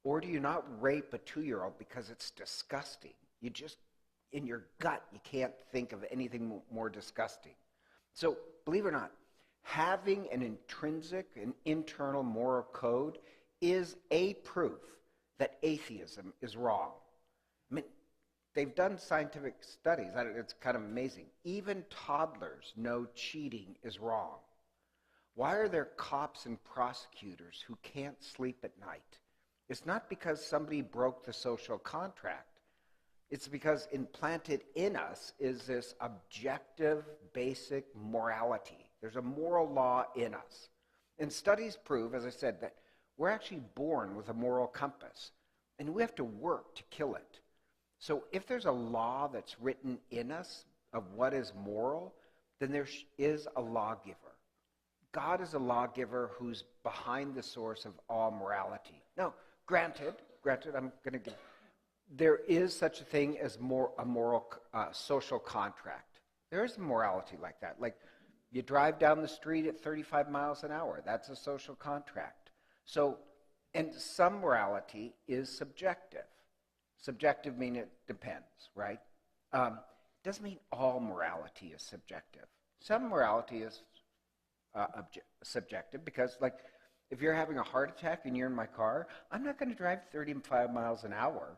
Or do you not rape a 2-year-old because it's disgusting? You just, in your gut, you can't think of anything more disgusting. So, believe it or not, having an intrinsic and internal moral code is a proof that atheism is wrong. I mean, they've done scientific studies. It's kind of amazing. Even toddlers know cheating is wrong. Why are there cops and prosecutors who can't sleep at night? It's not because somebody broke the social contract. It's because implanted in us is this objective, basic morality. There's a moral law in us. And studies prove, as I said, that we're actually born with a moral compass, and we have to work to kill it. So if there's a law that's written in us of what is moral, then there is a lawgiver. God is a lawgiver who's behind the source of all morality. Now, granted, I'm going to give, there is such a thing as a moral social contract. There is morality like that. Like, you drive down the street at 35 miles an hour. That's a social contract. So, and some morality is subjective. Subjective means it depends, right? Doesn't mean all morality is subjective. Some morality is subjective because, like, if you're having a heart attack and you're in my car, I'm not going to drive 35 miles an hour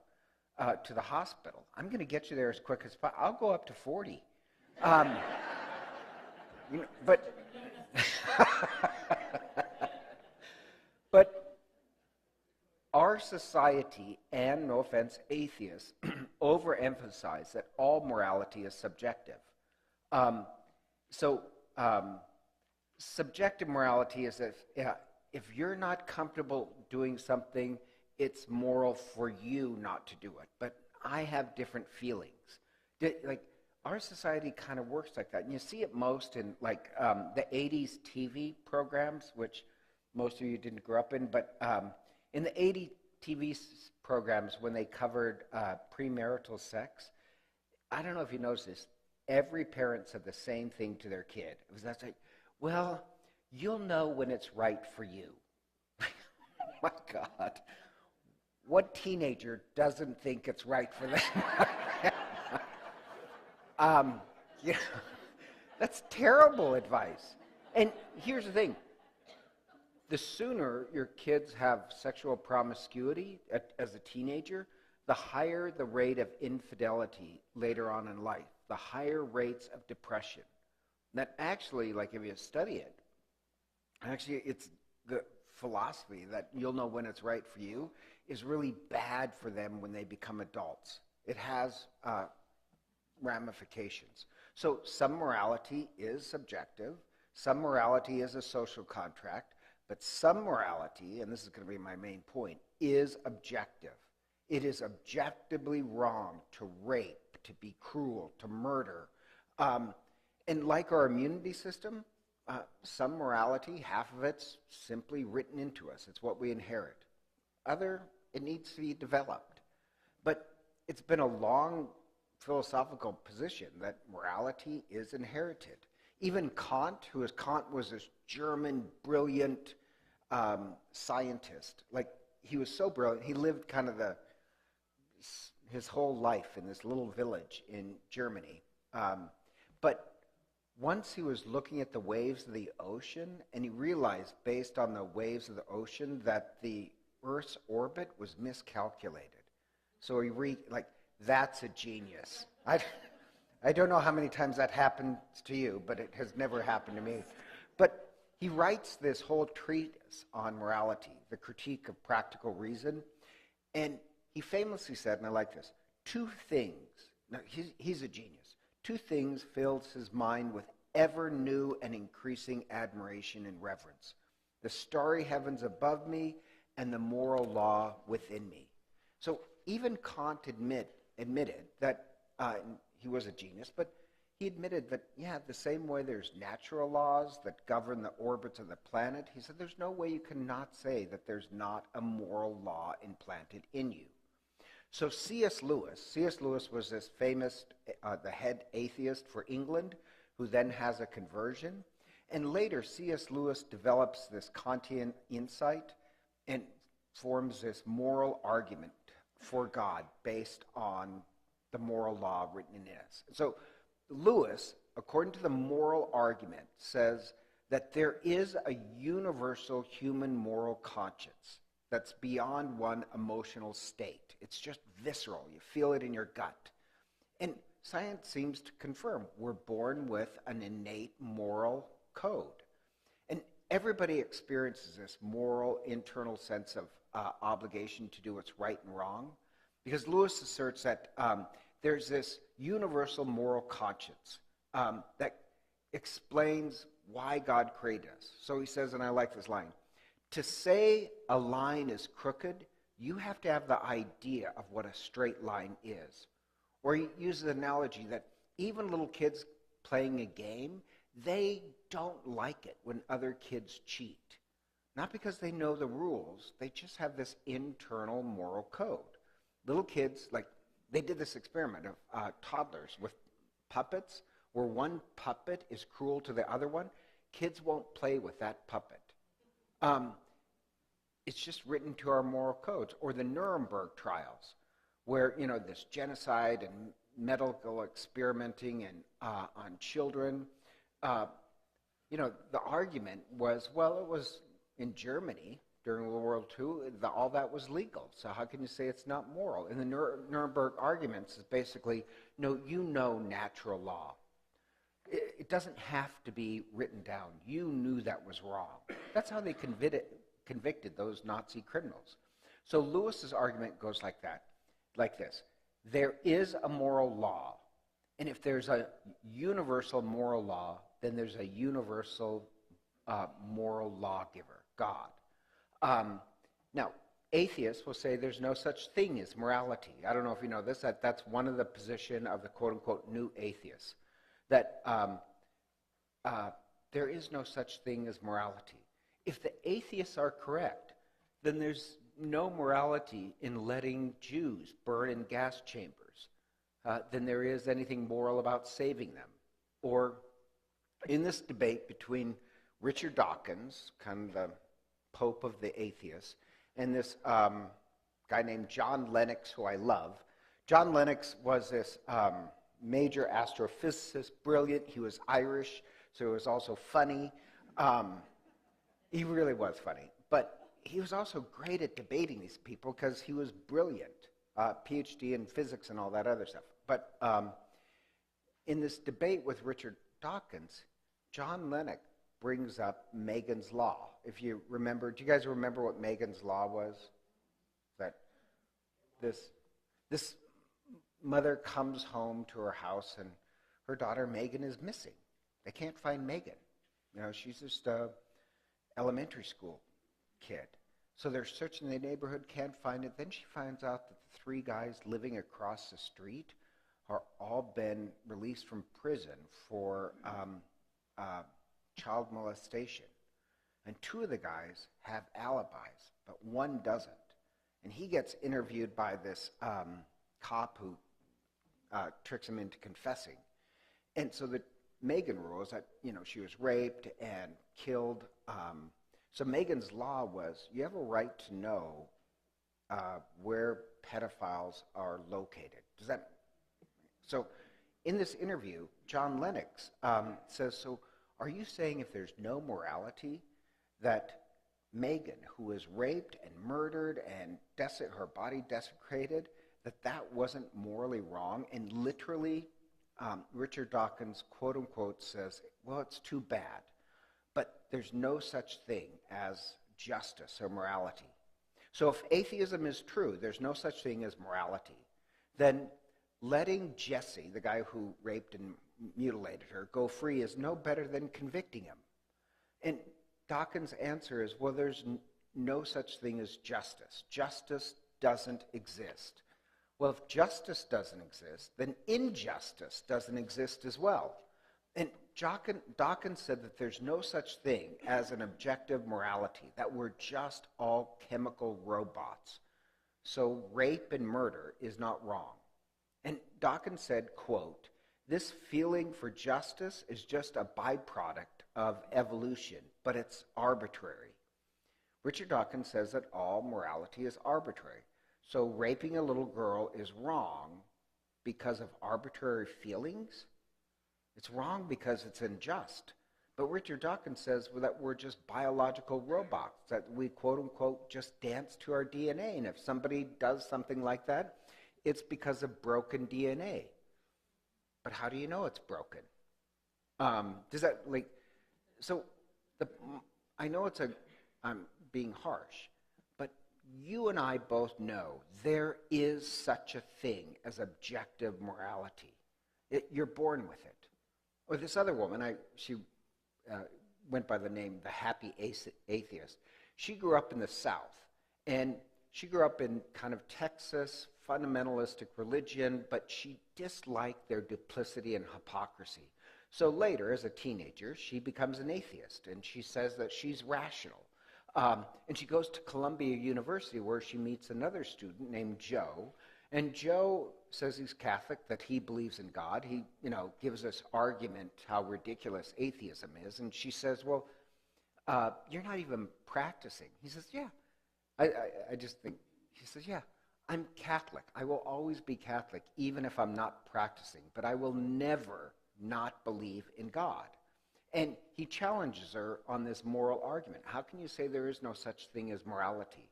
to the hospital. I'm going to get you there as quick as possible. I'll go up to 40. But but our society, and no offense, atheists, overemphasize that all morality is subjective. Subjective morality is if you're not comfortable doing something, it's moral for you not to do it. But I have different feelings. Like, our society kind of works like that. And you see it most in, like, the 80s TV programs, which most of you didn't grow up in. But in the 80s TV programs, when they covered premarital sex, I don't know if you noticed this, every parent said the same thing to their kid. It was that, like, well, you'll know when it's right for you. Oh my God. What teenager doesn't think it's right for them? That's terrible advice. And here's the thing. The sooner your kids have sexual promiscuity as a teenager, the higher the rate of infidelity later on in life, the higher rates of depression. That actually, like, if you study it, actually it's the philosophy that you'll know when it's right for you is really bad for them when they become adults. It has ramifications. So some morality is subjective, some morality is a social contract, but some morality, and this is going to be my main point, is objective. It is objectively wrong to rape, to be cruel, to murder. And like our immunity system, some morality, half of it's simply written into us. It's what we inherit. Other, it needs to be developed. But it's been a long philosophical position that morality is inherited. Even Kant was this German, brilliant scientist. Like, he was so brilliant, he lived kind of his whole life in this little village in Germany. But once he was looking at the waves of the ocean, and he realized, based on the waves of the ocean, that the Earth's orbit was miscalculated. So that's a genius. I don't know how many times that happened to you, but it has never happened to me. But he writes this whole treatise on morality, the critique of practical reason, and he famously said, and I like this, two things, now he's a genius, two things fills his mind with ever new and increasing admiration and reverence: the starry heavens above me and the moral law within me. So even Kant admitted that he was a genius, but he admitted that, the same way there's natural laws that govern the orbits of the planet, he said there's no way you cannot say that there's not a moral law implanted in you. So C.S. Lewis was this famous, the head atheist for England, who then has a conversion. And later, C.S. Lewis develops this Kantian insight and forms this moral argument for God based on the moral law written in us. So Lewis, according to the moral argument, says that there is a universal human moral conscience that's beyond one emotional state. It's just visceral. You feel it in your gut. And science seems to confirm we're born with an innate moral code. And everybody experiences this moral internal sense of obligation to do what's right and wrong, because Lewis asserts that there's this universal moral conscience that explains why God created us. So he says, and I like this line, to say a line is crooked, you have to have the idea of what a straight line is. Or he uses the analogy that even little kids playing a game, they don't like it when other kids cheat. Not because they know the rules, they just have this internal moral code. Little kids, like, they did this experiment of toddlers with puppets, where one puppet is cruel to the other one. Kids won't play with that puppet. It's just written to our moral codes. Or the Nuremberg trials, where, this genocide and medical experimenting and on children. The argument was, well, it was in Germany during World War II, all that was legal. So how can you say it's not moral? And the Nuremberg arguments is basically, no, natural law. It doesn't have to be written down. You knew that was wrong. That's how they convicted those Nazi criminals. So Lewis's argument goes like this. There is a moral law, and if there's a universal moral law, then there's a universal moral lawgiver, God. Now, atheists will say there's no such thing as morality. I don't know if you know this, that's one of the position of the quote-unquote new atheists, that there is no such thing as morality. If the atheists are correct, then there's no morality in letting Jews burn in gas chambers than there is anything moral about saving them. Or in this debate between Richard Dawkins, kind of the Pope of the atheists, and this guy named John Lennox, who I love. John Lennox was this major astrophysicist, brilliant. He was Irish, so he was also funny. He really was funny. But he was also great at debating these people because he was brilliant, PhD in physics and all that other stuff. But in this debate with Richard Dawkins, John Lennox brings up Megan's Law. If you remember, do you guys remember what Megan's Law was? That this mother comes home to her house and her daughter Megan is missing. They can't find Megan. She's just a elementary school kid. So they're searching the neighborhood, can't find it. Then she finds out that the three guys living across the street are all been released from prison for child molestation. And two of the guys have alibis, but one doesn't. And he gets interviewed by this cop who tricks him into confessing. And so the Megan rule is that, she was raped and killed. So Megan's Law was, you have a right to know where pedophiles are located. So in this interview, John Lennox says, so are you saying if there's no morality, that Megan, who was raped and murdered and her body desecrated, that wasn't morally wrong? And literally, Richard Dawkins, quote unquote, says, well, it's too bad, but there's no such thing as justice or morality. So if atheism is true, there's no such thing as morality, then letting Jesse, the guy who raped and mutilated her, go free is no better than convicting him. And Dawkins' answer is, well, there's no such thing as justice. Justice doesn't exist. Well, if justice doesn't exist, then injustice doesn't exist as well. And Dawkins said that there's no such thing as an objective morality, that we're just all chemical robots. So rape and murder is not wrong. And Dawkins said, quote, this feeling for justice is just a byproduct of evolution, but it's arbitrary. Richard Dawkins says that all morality is arbitrary. So raping a little girl is wrong because of arbitrary feelings? It's wrong because it's unjust. But Richard Dawkins says that we're just biological robots, that we, quote unquote, just dance to our DNA. And if somebody does something like that, it's because of broken DNA. But how do you know it's broken? Does that, like, so I know I'm being harsh, but you and I both know there is such a thing as objective morality. You're born with it. Or this other woman, she went by the name the Happy Atheist. She grew up in the South, and she grew up in kind of Texas fundamentalistic religion, but she disliked their duplicity and hypocrisy. So later, as a teenager, she becomes an atheist, and she says that she's rational. And she goes to Columbia University, where she meets another student named Joe. And Joe says he's Catholic, that he believes in God. He, gives us argument how ridiculous atheism is. And she says, well, you're not even practicing. He says, yeah. I just think, he says, yeah, I'm Catholic. I will always be Catholic, even if I'm not practicing. But I will never not believe in God. And he challenges her on this moral argument. How can you say there is no such thing as morality?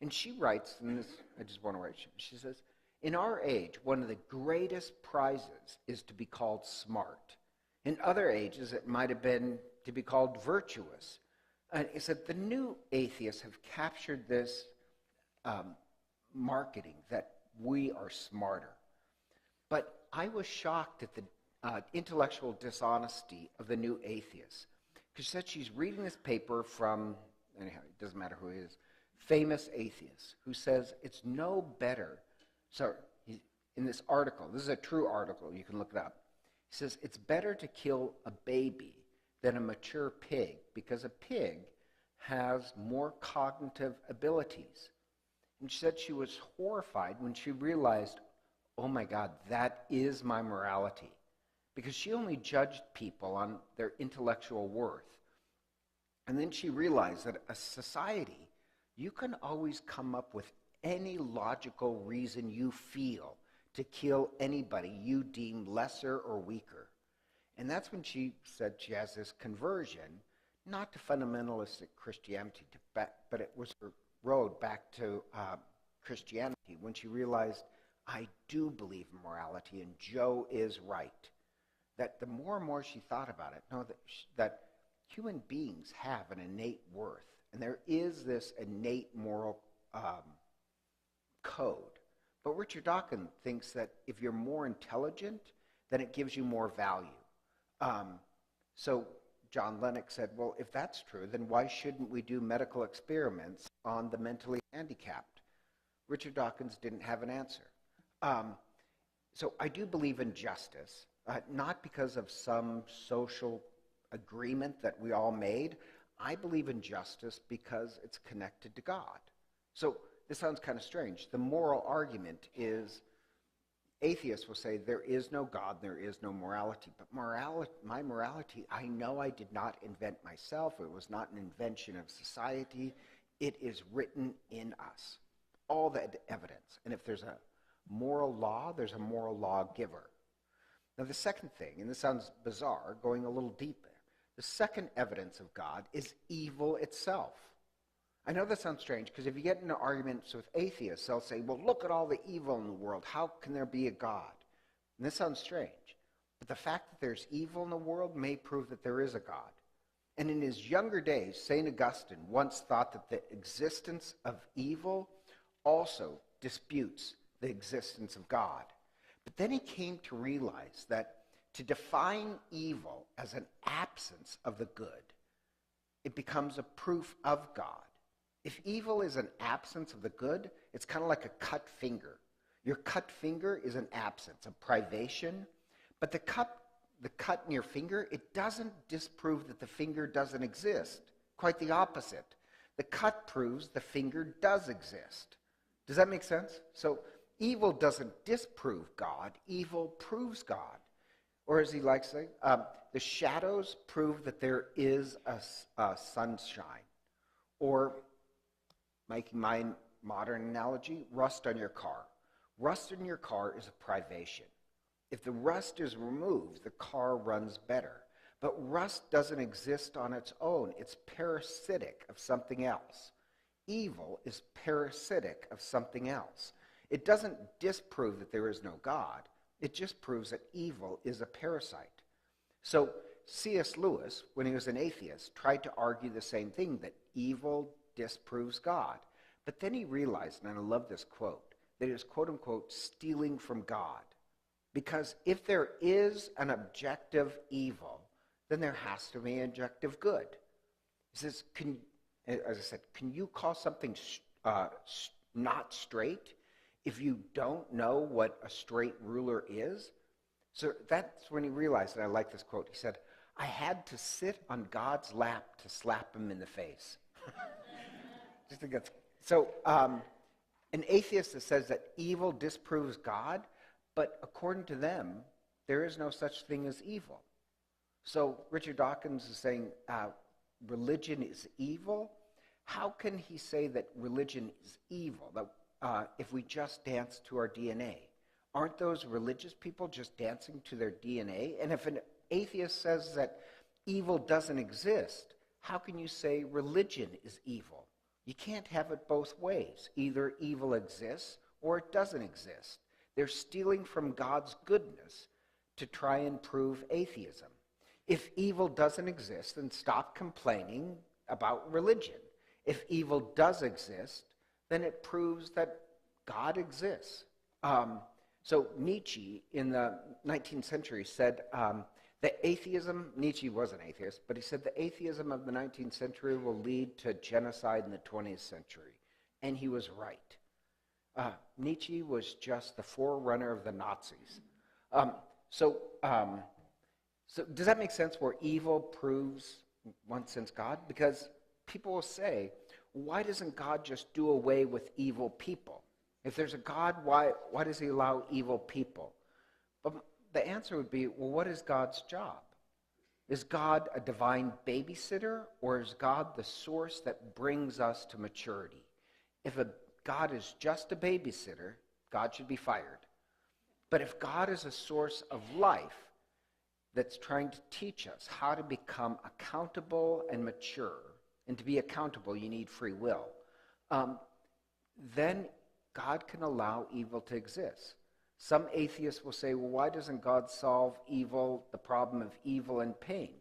And she writes, and this, I just want to write, she says, in our age, one of the greatest prizes is to be called smart. In other ages, it might have been to be called virtuous. And he said, the new atheists have captured this marketing that we are smarter. But I was shocked at the intellectual dishonesty of the new atheists. Because she said she's reading this paper from, anyhow, it doesn't matter who he is, famous atheist, who says it's no better. So in this article, this is a true article, you can look it up. He says it's better to kill a baby than a mature pig because a pig has more cognitive abilities. And she said she was horrified when she realized, oh my God, that is my morality. Because she only judged people on their intellectual worth. And then she realized that a society, you can always come up with any logical reason you feel to kill anybody you deem lesser or weaker. And that's when she said she has this conversion, not to fundamentalistic Christianity, but it was her road back to Christianity when she realized, I do believe in morality and Joe is right. That the more and more she thought about it, that human beings have an innate worth. And there is this innate moral code. But Richard Dawkins thinks that if you're more intelligent, then it gives you more value. So John Lennox said, well, if that's true, then why shouldn't we do medical experiments on the mentally handicapped? Richard Dawkins didn't have an answer. So I do believe in justice, not because of some social agreement that we all made. I believe in justice because it's connected to God. So this sounds kind of strange. The moral argument is, atheists will say there is no God, there is no morality. But my morality, I know I did not invent myself. It was not an invention of society. It is written in us. All the evidence. And if there's a moral law, there's a moral lawgiver. Now the second thing, and this sounds bizarre, going a little deeper, the second evidence of God is evil itself. I know that sounds strange because if you get into arguments with atheists, they'll say, well, look at all the evil in the world. How can there be a God? And this sounds strange. But the fact that there's evil in the world may prove that there is a God. And in his younger days, St. Augustine once thought that the existence of evil also disputes the existence of God. But then he came to realize that to define evil as an absence of the good, it becomes a proof of God. If evil is an absence of the good, it's kind of like a cut finger. Your cut finger is an absence, a privation, but the cut in your finger, it doesn't disprove that the finger doesn't exist. Quite the opposite. The cut proves the finger does exist. Does that make sense? So evil doesn't disprove God, evil proves God. Or as he likes to say, the shadows prove that there is a sunshine. Or making my modern analogy, rust on your car. Rust in your car is a privation. If the rust is removed, the car runs better. But rust doesn't exist on its own. It's parasitic of something else. Evil is parasitic of something else. It doesn't disprove that there is no God. It just proves that evil is a parasite. So C.S. Lewis, when he was an atheist, tried to argue the same thing, that evil disproves God. But then he realized, and I love this quote, that it is, quote unquote, stealing from God. Because if there is an objective evil, then there has to be an objective good. He says, as I said, can you call something not straight if you don't know what a straight ruler is? So that's when he realized, and I like this quote, he said, I had to sit on God's lap to slap him in the face. Just think that's, so an atheist that says that evil disproves God, but according to them, there is no such thing as evil. So Richard Dawkins is saying religion is evil. How can he say that religion is evil, that if we just dance to our DNA? Aren't those religious people just dancing to their DNA? And if an atheist says that evil doesn't exist, how can you say religion is evil? You can't have it both ways. Either evil exists or it doesn't exist. They're stealing from God's goodness to try and prove atheism. If evil doesn't exist, then stop complaining about religion. If evil does exist, then it proves that God exists. So Nietzsche in the 19th century said that atheism, Nietzsche was an atheist, but he said the atheism of the 19th century will lead to genocide in the 20th century. And he was right. Nietzsche was just the forerunner of the Nazis. So does that make sense where evil proves, in one sense, God? Because people will say, why doesn't God just do away with evil people? If there's a God, why does he allow evil people? But the answer would be, well, what is God's job? Is God a divine babysitter, or is God the source that brings us to maturity? If God is just a babysitter, God should be fired. But if God is a source of life that's trying to teach us how to become accountable and mature, and to be accountable you need free will, then God can allow evil to exist. Some atheists will say, well, why doesn't God solve evil, the problem of evil and pain?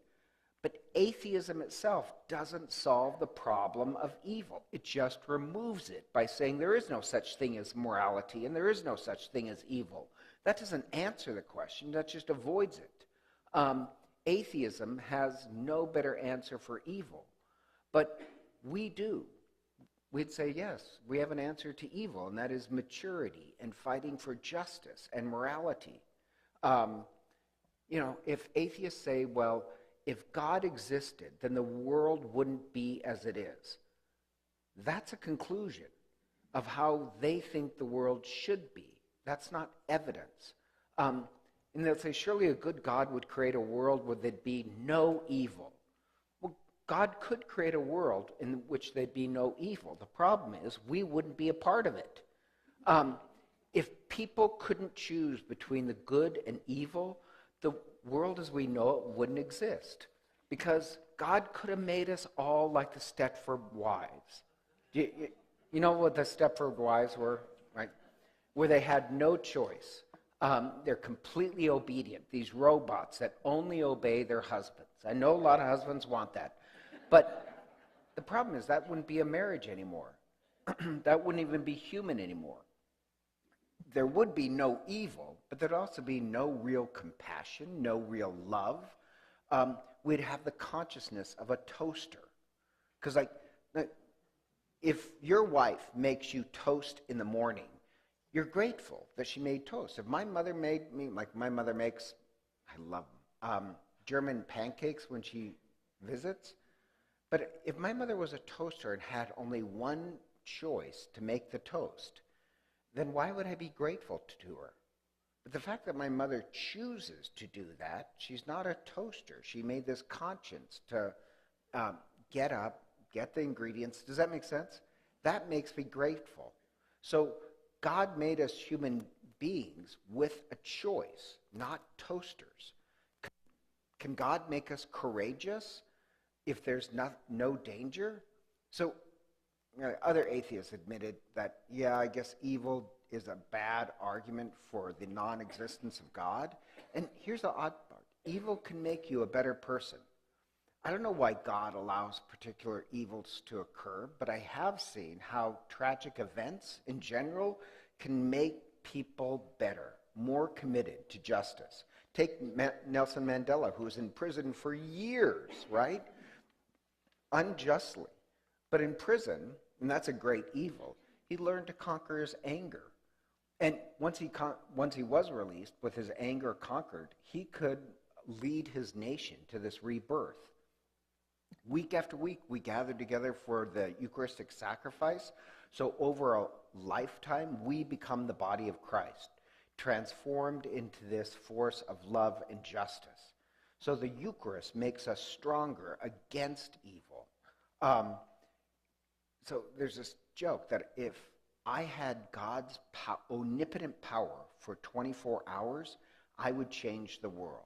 But atheism itself doesn't solve the problem of evil. It just removes it by saying there is no such thing as morality and there is no such thing as evil. That doesn't answer the question, that just avoids it. Atheism has no better answer for evil, but we do. We'd say, yes, we have an answer to evil, and that is maturity and fighting for justice and morality. If atheists say, well, if God existed, then the world wouldn't be as it is. That's a conclusion of how they think the world should be. That's not evidence. And they'll say, surely a good God would create a world where there'd be no evil. Well, God could create a world in which there'd be no evil. The problem is we wouldn't be a part of it. If people couldn't choose between the good and evil, the world as we know it wouldn't exist. Because God could have made us all like the Stepford wives. You know what the Stepford wives were, right? Where they had no choice. They're completely obedient. These robots that only obey their husbands. I know a lot of husbands want that. But the problem is that wouldn't be a marriage anymore. That wouldn't even be human anymore. There would be no evil, but there'd also be no real compassion, no real love. We'd have the consciousness of a toaster. Because if your wife makes you toast in the morning, you're grateful that she made toast. If my mother made me, like my mother makes, I love them, German pancakes when she visits. But if my mother was a toaster and had only one choice to make the toast, then why would I be grateful to her? But the fact that my mother chooses to do that, she's not a toaster. She made this conscience to get up, get the ingredients. Does that make sense? That makes me grateful. So God made us human beings with a choice, not toasters. Can God make us courageous if there's no danger? So other atheists admitted that, yeah, I guess evil is a bad argument for the non-existence of God. And here's the odd part. Evil can make you a better person. I don't know why God allows particular evils to occur, but I have seen how tragic events in general can make people better, more committed to justice. Take Nelson Mandela, who was in prison for years, right? Unjustly. But in prison, and that's a great evil, he learned to conquer his anger. And once he was released, with his anger conquered, he could lead his nation to this rebirth. Week after week, we gathered together for the Eucharistic Sacrifice. So over a lifetime, we become the body of Christ, transformed into this force of love and justice. So the Eucharist makes us stronger against evil. So there's this joke that if I had God's omnipotent power for 24 hours, I would change the world.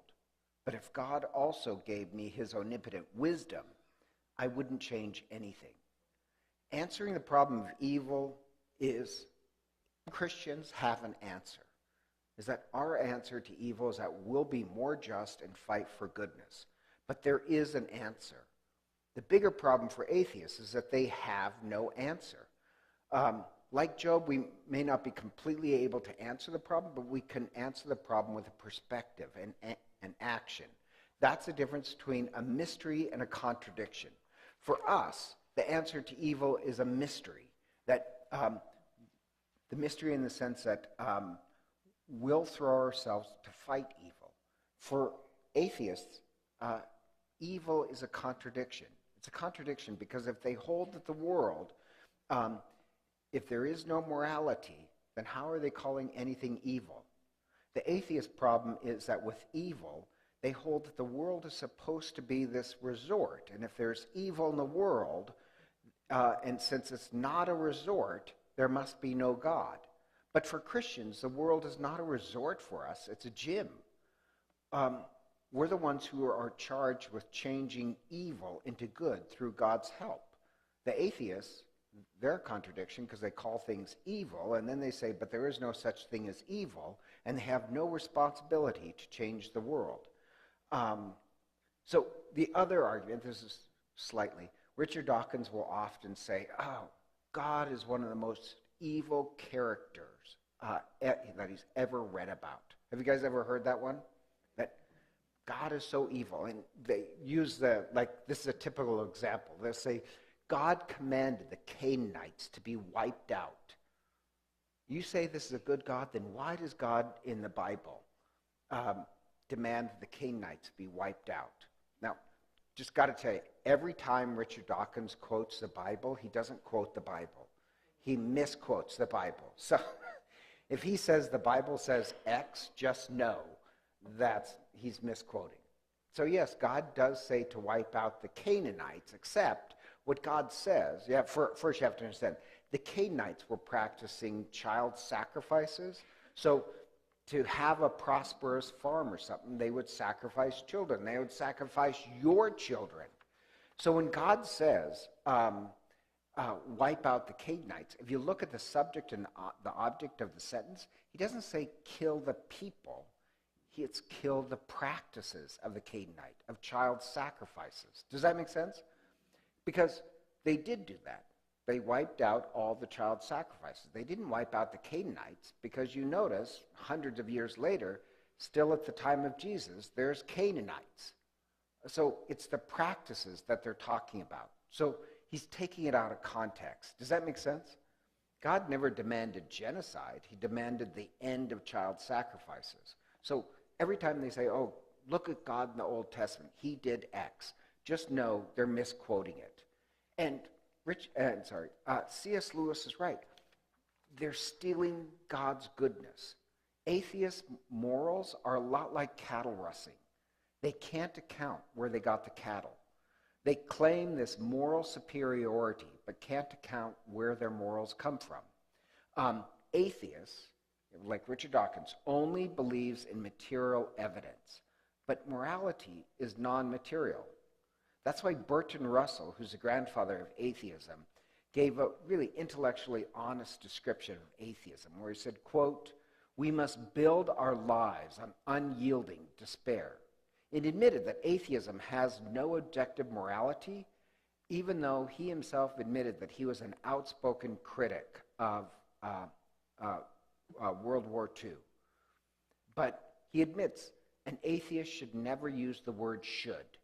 But if God also gave me his omnipotent wisdom, I wouldn't change anything. Answering the problem of evil is, Christians have an answer. Is that our answer to evil is that we'll be more just and fight for goodness. But there is an answer. The bigger problem for atheists is that they have no answer. Like Job, we may not be completely able to answer the problem, but we can answer the problem with a perspective and action. That's the difference between a mystery and a contradiction. For us, the answer to evil is a mystery. That the mystery in the sense that we'll throw ourselves to fight evil. For atheists, evil is a contradiction. It's a contradiction because if they hold that the world, if there is no morality, then how are they calling anything evil? The atheist problem is that with evil, they hold that the world is supposed to be this resort. And if there's evil in the world, and since it's not a resort, there must be no God. But for Christians, the world is not a resort for us, it's a gym. We're the ones who are charged with changing evil into good through God's help. The atheists, their contradiction, because they call things evil, and then they say, but there is no such thing as evil, and they have no responsibility to change the world. So the other argument, this is slightly, Richard Dawkins will often say, oh, God is one of the most evil characters that he's ever read about. Have you guys ever heard that one? That God is so evil. And they use this is a typical example. They'll say, God commanded the Canaanites to be wiped out. You say this is a good God, then why does God in the Bible demand the Canaanites be wiped out? Now, just got to tell you, every time Richard Dawkins quotes the Bible, he doesn't quote the Bible. He misquotes the Bible. So if he says the Bible says X, just know that he's misquoting. So yes, God does say to wipe out the Canaanites, except what God says, first you have to understand, the Canaanites were practicing child sacrifices. So to have a prosperous farm or something, they would sacrifice children. They would sacrifice your children. So when God says, wipe out the Canaanites, if you look at the subject and the object of the sentence, he doesn't say kill the people. It's kill the practices of the Canaanite, of child sacrifices. Does that make sense? Because they did do that. They wiped out all the child sacrifices. They didn't wipe out the Canaanites because you notice, hundreds of years later, still at the time of Jesus, there's Canaanites. So it's the practices that they're talking about. So he's taking it out of context. Does that make sense? God never demanded genocide. He demanded the end of child sacrifices. So every time they say, oh, look at God in the Old Testament, he did X, just know they're misquoting it. And C.S. Lewis is right. They're stealing God's goodness. Atheist morals are a lot like cattle rustling. They can't account where they got the cattle. They claim this moral superiority, but can't account where their morals come from. Atheists, like Richard Dawkins, only believes in material evidence, but morality is non-material. That's why Bertrand Russell, who's the grandfather of atheism, gave a really intellectually honest description of atheism, where he said, quote, "We must build our lives on unyielding despair." It admitted that atheism has no objective morality, even though he himself admitted that he was an outspoken critic of World War II. But he admits an atheist should never use the word should,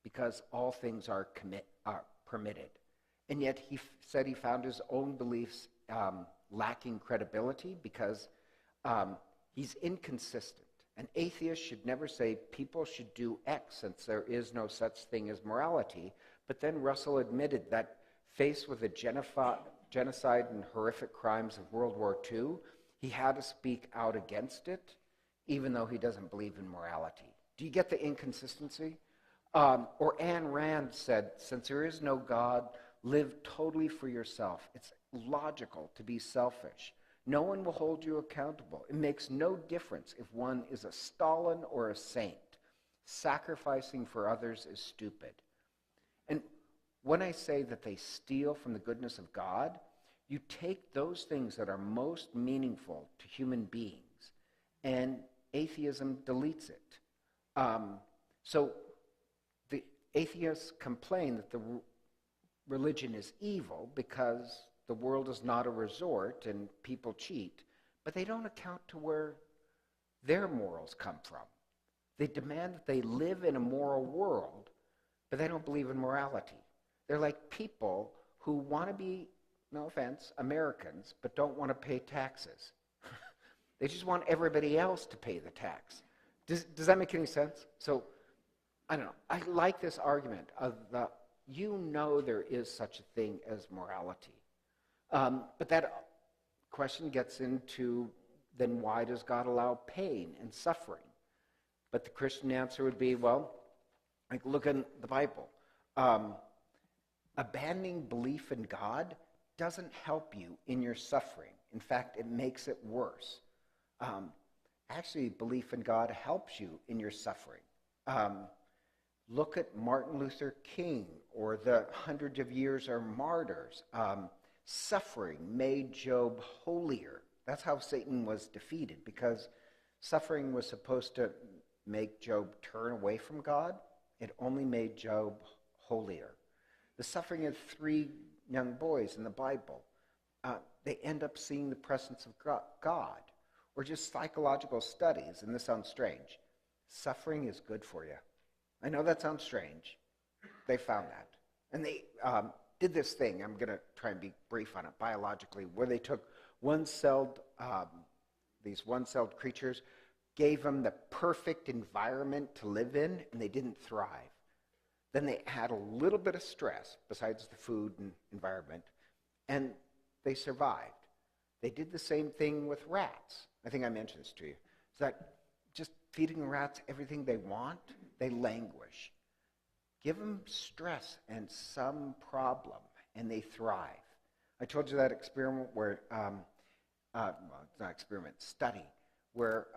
because all things are permitted. And yet he said he found his own beliefs lacking credibility because he's inconsistent. An atheist should never say people should do X since there is no such thing as morality. But then Russell admitted that faced with the genocide and horrific crimes of World War II, he had to speak out against it, even though he doesn't believe in morality. Do you get the inconsistency? Or Ayn Rand said, since there is no God, live totally for yourself. It's logical to be selfish. No one will hold you accountable. It makes no difference if one is a Stalin or a saint. Sacrificing for others is stupid. And when I say that they steal from the goodness of God, you take those things that are most meaningful to human beings, and atheism deletes it. So the atheists complain that the religion is evil because the world is not a resort and people cheat, but they don't account to where their morals come from. They demand that they live in a moral world, but they don't believe in morality. They're like people who want to be, no offense, Americans, but don't want to pay taxes. They just want everybody else to pay the tax. Does that make any sense? So, I don't know. I like this argument of there is such a thing as morality. But that question gets into, then why does God allow pain and suffering? But the Christian answer would be, well, like look in the Bible. Abandoning belief in God doesn't help you in your suffering. In fact, it makes it worse. Actually, belief in God helps you in your suffering. Look at Martin Luther King or the Hundreds of Years or Martyrs. Suffering made Job holier. That's how Satan was defeated, because suffering was supposed to make Job turn away from God. It only made Job holier. The suffering of 3 young boys in the Bible, they end up seeing the presence of God. Or just psychological studies, and this sounds strange. Suffering is good for you. I know that sounds strange. They found that. And they did this thing, I'm going to try and be brief on it biologically, where they took these one-celled creatures, gave them the perfect environment to live in, and they didn't thrive. Then they had a little bit of stress, besides the food and environment, and they survived. They did the same thing with rats. I think I mentioned this to you. It's that just feeding the rats everything they want, they languish. Give them stress and some problem, and they thrive. I told you that experiment where, it's not experiment, study, where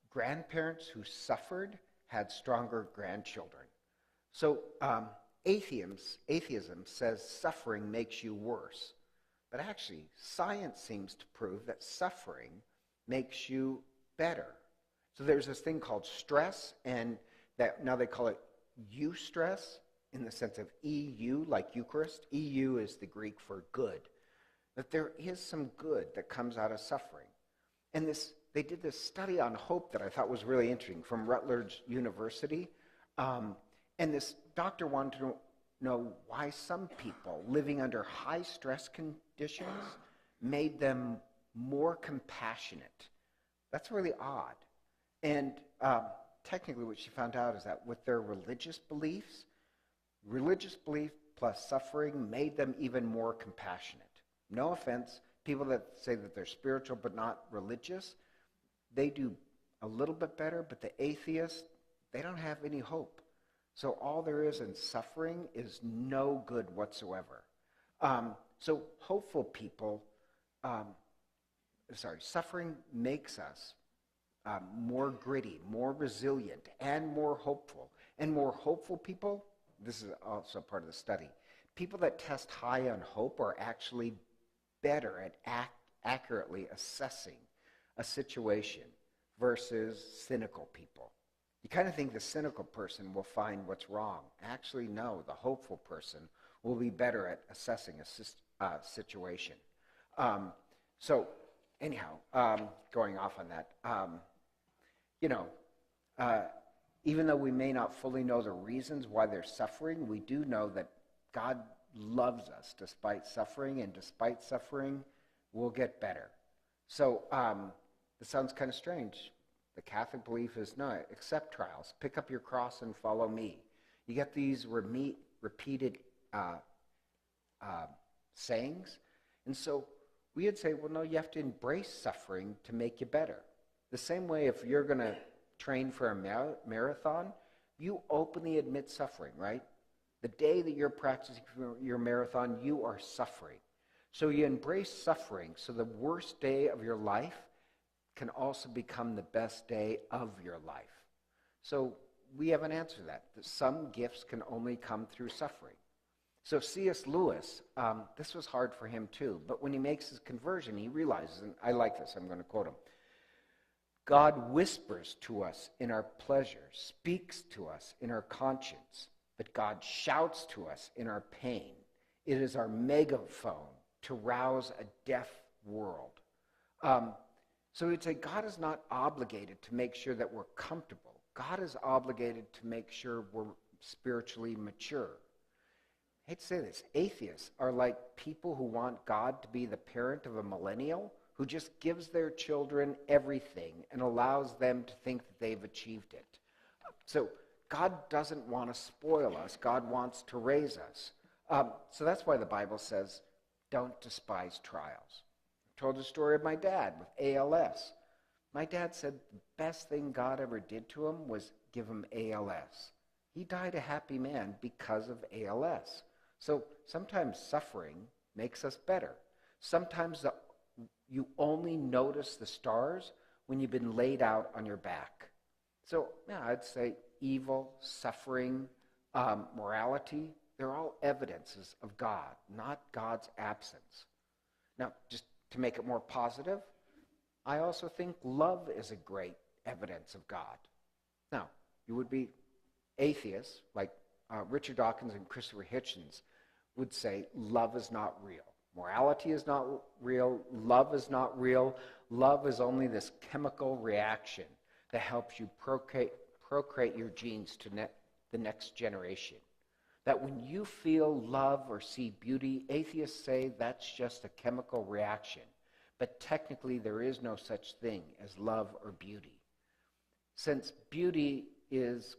grandparents who suffered had stronger grandchildren. So atheism says suffering makes you worse. But actually, science seems to prove that suffering makes you better. So there's this thing called stress, and that now they call it eustress in the sense of EU, like Eucharist. EU is the Greek for good. That there is some good that comes out of suffering. And they did this study on hope that I thought was really interesting from Rutgers University. And this doctor wanted to know why some people living under high stress conditions made them more compassionate. That's really odd. And technically what she found out is that with their religious belief plus suffering made them even more compassionate. No offense, people that say that they're spiritual but not religious, they do a little bit better, but the atheists, they don't have any hope. So all there is in suffering is no good whatsoever. So hopeful people, suffering makes us more gritty, more resilient, and more hopeful. And more hopeful people, this is also part of the study, people that test high on hope are actually better at accurately assessing a situation versus cynical people. You kind of think the cynical person will find what's wrong. Actually, no, the hopeful person will be better at assessing a situation. So anyhow, going off on that, even though we may not fully know the reasons why they're suffering, we do know that God loves us despite suffering, and despite suffering, we'll get better. So this sounds kind of strange. The Catholic belief is no, accept trials, pick up your cross and follow me. You get these repeated sayings, and so we would say, well, no, you have to embrace suffering to make you better. The same way if you're going to train for a marathon, you openly admit suffering, right? The day that you're practicing for your marathon, you are suffering. So you embrace suffering so the worst day of your life can also become the best day of your life. So we have an answer to that some gifts can only come through suffering. So C.S. Lewis, this was hard for him too, but when he makes his conversion, he realizes, and I like this, I'm going to quote him, God whispers to us in our pleasure, speaks to us in our conscience, but God shouts to us in our pain. It is our megaphone to rouse a deaf world. So we'd say God is not obligated to make sure that we're comfortable. God is obligated to make sure we're spiritually mature. I hate to say this, atheists are like people who want God to be the parent of a millennial who just gives their children everything and allows them to think that they've achieved it. So God doesn't want to spoil us. God wants to raise us. So that's why the Bible says, don't despise trials. I told the story of my dad with ALS. My dad said the best thing God ever did to him was give him ALS. He died a happy man because of ALS. So sometimes suffering makes us better. Sometimes you only notice the stars when you've been laid out on your back. So yeah, I'd say evil, suffering, morality, they're all evidences of God, not God's absence. Now, just to make it more positive, I also think love is a great evidence of God. Now, you would be atheists, like Richard Dawkins and Christopher Hitchens would say love is not real. Morality is not real. Love is not real. Love is only this chemical reaction that helps you procreate your genes to the next generation. That when you feel love or see beauty, atheists say that's just a chemical reaction. But technically there is no such thing as love or beauty. Since beauty is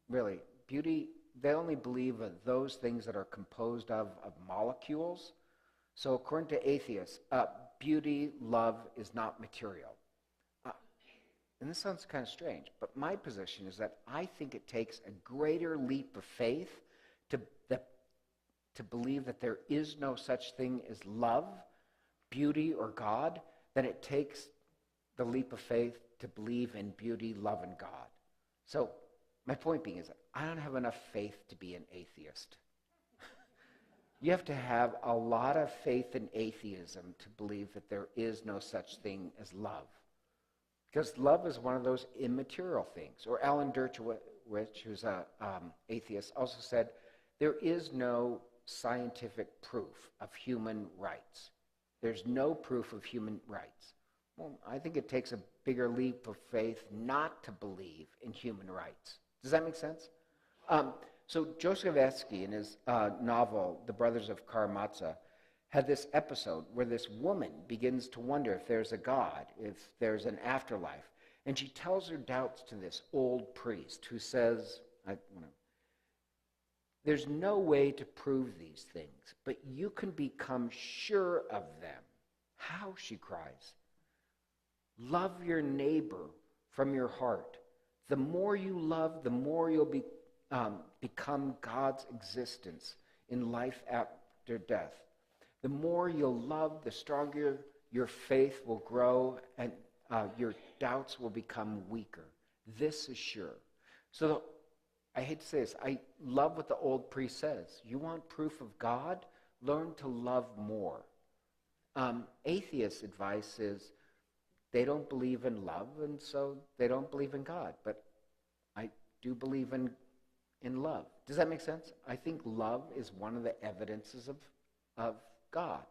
really, beauty, they only believe in those things that are composed of molecules. So according to atheists, beauty, love is not material. And this sounds kind of strange, but my position is that I think it takes a greater leap of faith to believe that there is no such thing as love, beauty, or God, than it takes the leap of faith to believe in beauty, love, and God. So my point being is that I don't have enough faith to be an atheist. You have to have a lot of faith in atheism to believe that there is no such thing as love. Because love is one of those immaterial things. Or Alan Dershowitz, who's an atheist, also said, there is no scientific proof of human rights. There's no proof of human rights. Well, I think it takes a bigger leap of faith not to believe in human rights. Does that make sense? So Joseph Esky, in his novel, The Brothers of Karamazov, had this episode where this woman begins to wonder if there's a God, if there's an afterlife. And she tells her doubts to this old priest who says, there's no way to prove these things, but you can become sure of them. How, she cries. Love your neighbor from your heart. The more you love, the more you'll become God's existence in life after death. The more you'll love, the stronger your faith will grow, and your doubts will become weaker. This is sure. So I hate to say this, I love what the old priest says. You want proof of God? Learn to love more. Atheist advice is they don't believe in love, and so they don't believe in God. But I do believe in love. Does that make sense? I think love is one of the evidences of God.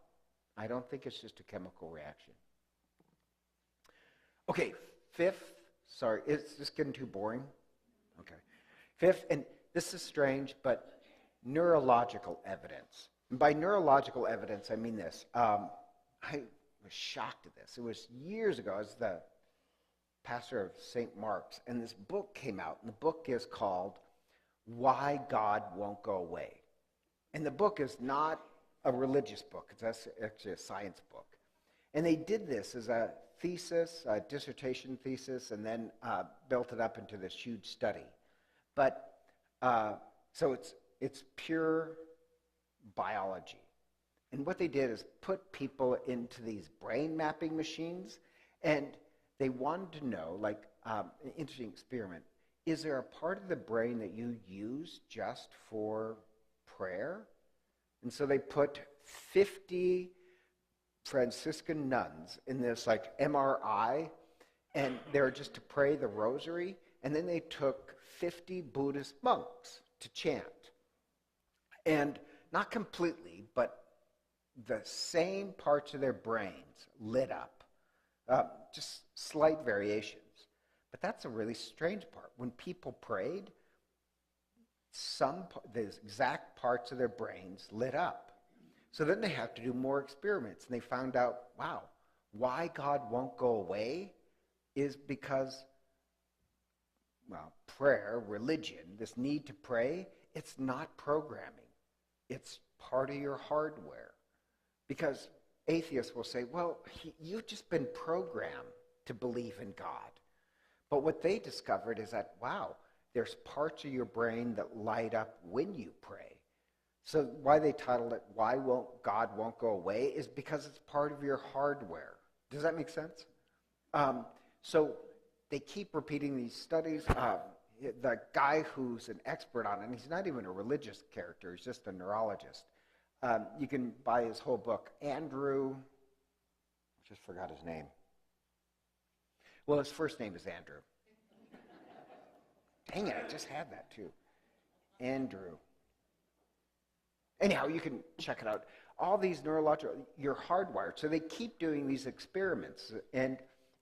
I don't think it's just a chemical reaction. Okay, fifth, sorry, it's just getting too boring. Okay. Fifth, and this is strange, but neurological evidence. And by neurological evidence, I mean this. I was shocked at this. It was years ago. I was the pastor of St. Mark's, and this book came out, and the book is called Why God Won't Go Away. And the book is not a religious book. It's actually a science book. And they did this as a thesis, a dissertation thesis, and then built it up into this huge study. But, so it's pure biology. And what they did is put people into these brain mapping machines, and they wanted to know, like, an interesting experiment, is there a part of the brain that you use just for prayer? And so they put 50 Franciscan nuns in this, like, MRI, and they were just to pray the rosary, and then they took 50 Buddhist monks to chant. And not completely, but the same parts of their brains lit up, just slight variations. But that's a really strange part. When people prayed, the exact parts of their brains lit up. So then they have to do more experiments, and they found out, wow, why God won't go away is because, well, prayer, religion, this need to pray, it's not programming. It's part of your hardware. Because atheists will say, well, you've just been programmed to believe in God. But what they discovered is that, wow, there's parts of your brain that light up when you pray. So why they titled it, Why God Won't Go Away, is because it's part of your hardware. Does that make sense? So they keep repeating these studies. The guy who's an expert on it, and he's not even a religious character, he's just a neurologist. You can buy his whole book. Andrew, I just forgot his name. Well, his first name is Andrew. Dang it, I just had that too. Andrew. Anyhow, you can check it out. All these neurological, you're hardwired. So they keep doing these experiments. And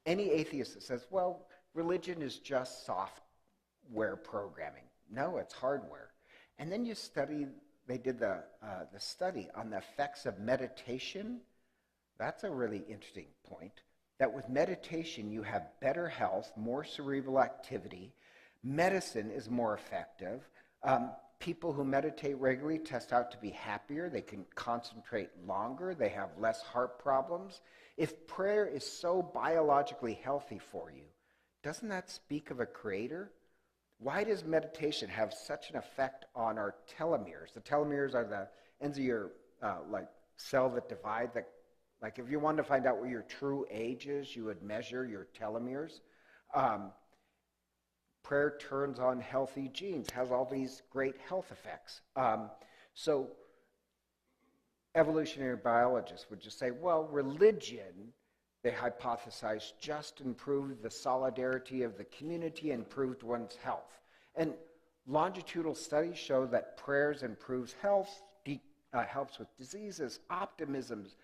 any atheist that says, well, religion is just software programming. No, it's hardware. And then you study, they did the study on the effects of meditation. That's a really interesting point. That with meditation, you have better health, more cerebral activity. Medicine is more effective. People who meditate regularly test out to be happier. They can concentrate longer. They have less heart problems. If prayer is so biologically healthy for you, doesn't that speak of a creator? Why does meditation have such an effect on our telomeres? The telomeres are the ends of your cell that divide. Like if you wanted to find out what your true age is, you would measure your telomeres. Prayer turns on healthy genes, has all these great health effects. So evolutionary biologists would just say, well, religion, they hypothesize, just improved the solidarity of the community and improved one's health. And longitudinal studies show that prayers improves health, helps with diseases, optimisms,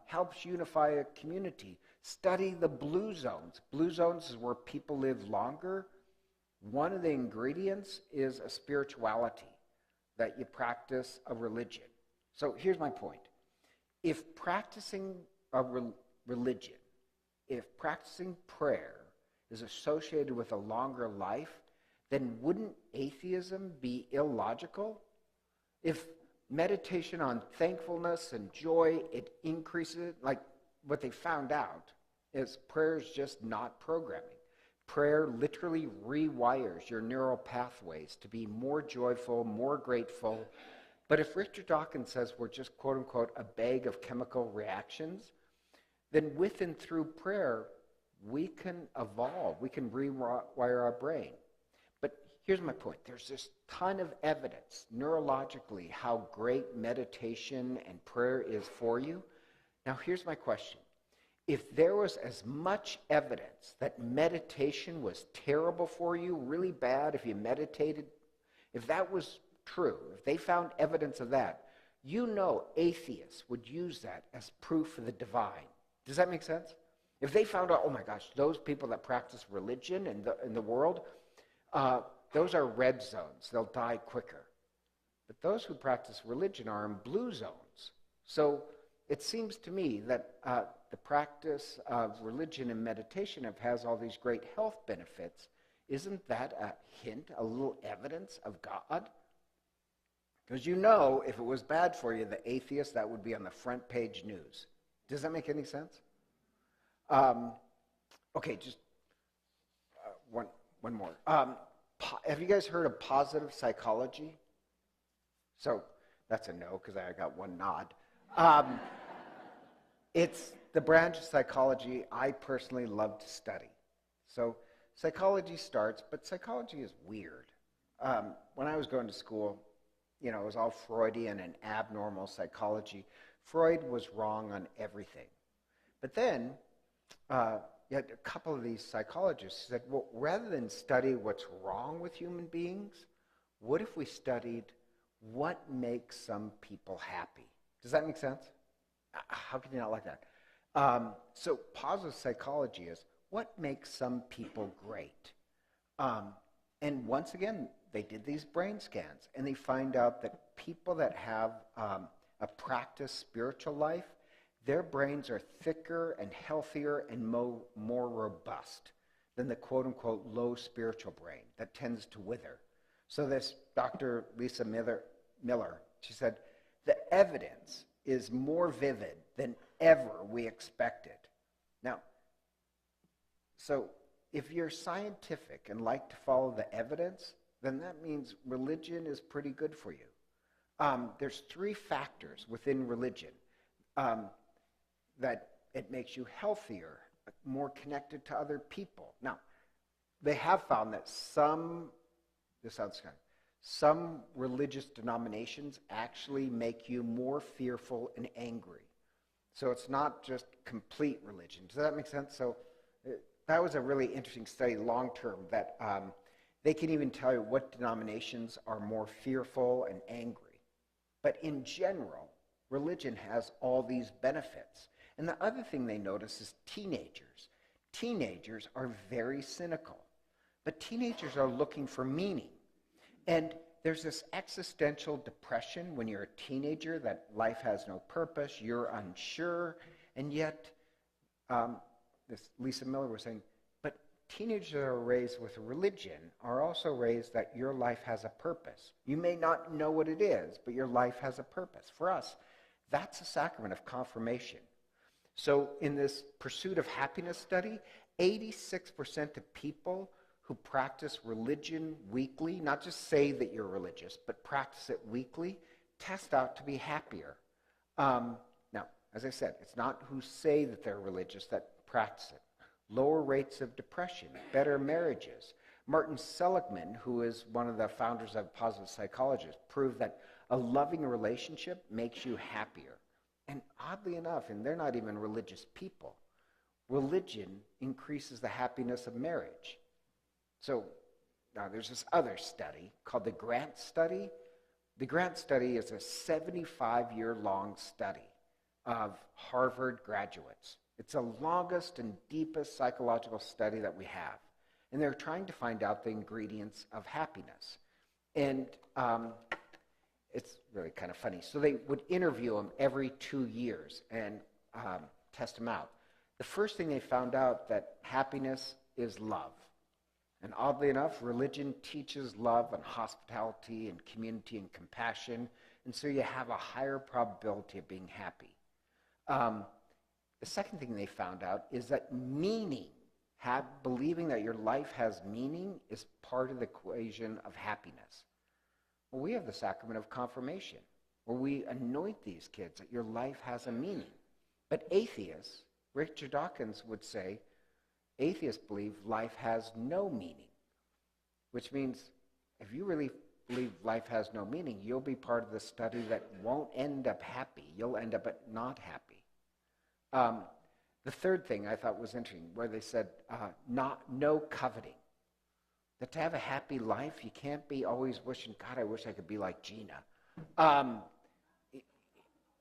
helps unify a community. Study the blue zones. Blue zones is where people live longer. One of the ingredients is a spirituality, that you practice a religion. So here's my point. If practicing a religion, if practicing prayer is associated with a longer life, then wouldn't atheism be illogical? If meditation on thankfulness and joy, it increases it, like what they found out is prayer is just not programming. Prayer literally rewires your neural pathways to be more joyful, more grateful. But if Richard Dawkins says we're just, quote unquote, a bag of chemical reactions, then with and through prayer, we can evolve. We can rewire our brain. But here's my point. There's this ton of evidence neurologically how great meditation and prayer is for you. Now, here's my question. If there was as much evidence that meditation was terrible for you, really bad if you meditated, if that was true, if they found evidence of that, you know atheists would use that as proof of the divine. Does that make sense? If they found out, oh my gosh, those people that practice religion in the world, those are red zones. They'll die quicker. But those who practice religion are in blue zones. So it seems to me that the practice of religion and meditation has all these great health benefits. Isn't that a hint, a little evidence of God? Because you know, if it was bad for you, the atheist, that would be on the front page news. Does that make any sense? Okay, just one more. Have you guys heard of positive psychology? So that's a no, because I got one nod. It's the branch of psychology I personally love to study. So psychology starts, but psychology is weird. When I was going to school, it was all Freudian and abnormal psychology. Freud was wrong on everything. But then you had a couple of these psychologists said, well, rather than study what's wrong with human beings, what if we studied what makes some people happy? Does that make sense? How can you not like that? So positive psychology is what makes some people great. And once again, they did these brain scans, and they find out that people that have a practiced spiritual life, their brains are thicker and healthier and more robust than the quote-unquote low spiritual brain that tends to wither. So this Dr. Lisa Miller, she said, the evidence is more vivid than ever we expected. Now, so if you're scientific and like to follow the evidence, then that means religion is pretty good for you. There's 3 factors within religion that it makes you healthier, more connected to other people. Now, they have found that some religious denominations actually make you more fearful and angry. So it's not just complete religion. Does that make sense? So that was a really interesting study long term that they can even tell you what denominations are more fearful and angry. But in general, religion has all these benefits. And the other thing they notice is teenagers. Teenagers are very cynical, but teenagers are looking for meaning. And there's this existential depression when you're a teenager that life has no purpose, you're unsure, and yet, this Lisa Miller was saying, but teenagers that are raised with religion are also raised that your life has a purpose. You may not know what it is, but your life has a purpose. For us, that's the Sacrament of Confirmation. So in this Pursuit of Happiness study, 86% of people who practice religion weekly, not just say that you're religious, but practice it weekly, test out to be happier. Now, as I said, it's not who say that they're religious that practice it. Lower rates of depression, better marriages. Martin Seligman, who is one of the founders of positive psychology, proved that a loving relationship makes you happier. And oddly enough, and they're not even religious people, religion increases the happiness of marriage. So now there's this other study called the Grant Study. The Grant Study is a 75-year-long study of Harvard graduates. It's the longest and deepest psychological study that we have. And they're trying to find out the ingredients of happiness. And it's really kind of funny. So they would interview them every 2 years and test them out. The first thing they found out that happiness is love. And oddly enough, religion teaches love and hospitality and community and compassion, and so you have a higher probability of being happy. The second thing they found out is that meaning believing that your life has meaning is part of the equation of happiness. Well, we have the Sacrament of Confirmation, where we anoint these kids that your life has a meaning. But atheists, Richard Dawkins would say, atheists believe life has no meaning, which means if you really believe life has no meaning, you'll be part of the study that won't end up happy. You'll end up not happy. The third thing I thought was interesting, where they said no coveting. That to have a happy life, you can't be always wishing, God, I wish I could be like Gina.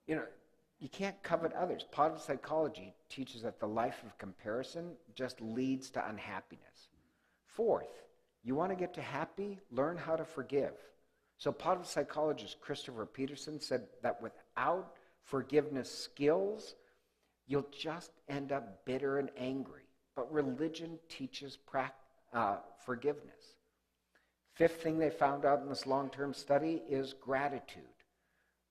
You can't covet others. Positive psychology teaches that the life of comparison just leads to unhappiness. Fourth, you want to get to happy? Learn how to forgive. So positive psychologist Christopher Peterson said that without forgiveness skills, you'll just end up bitter and angry. But religion teaches forgiveness. Fifth thing they found out in this long-term study is gratitude.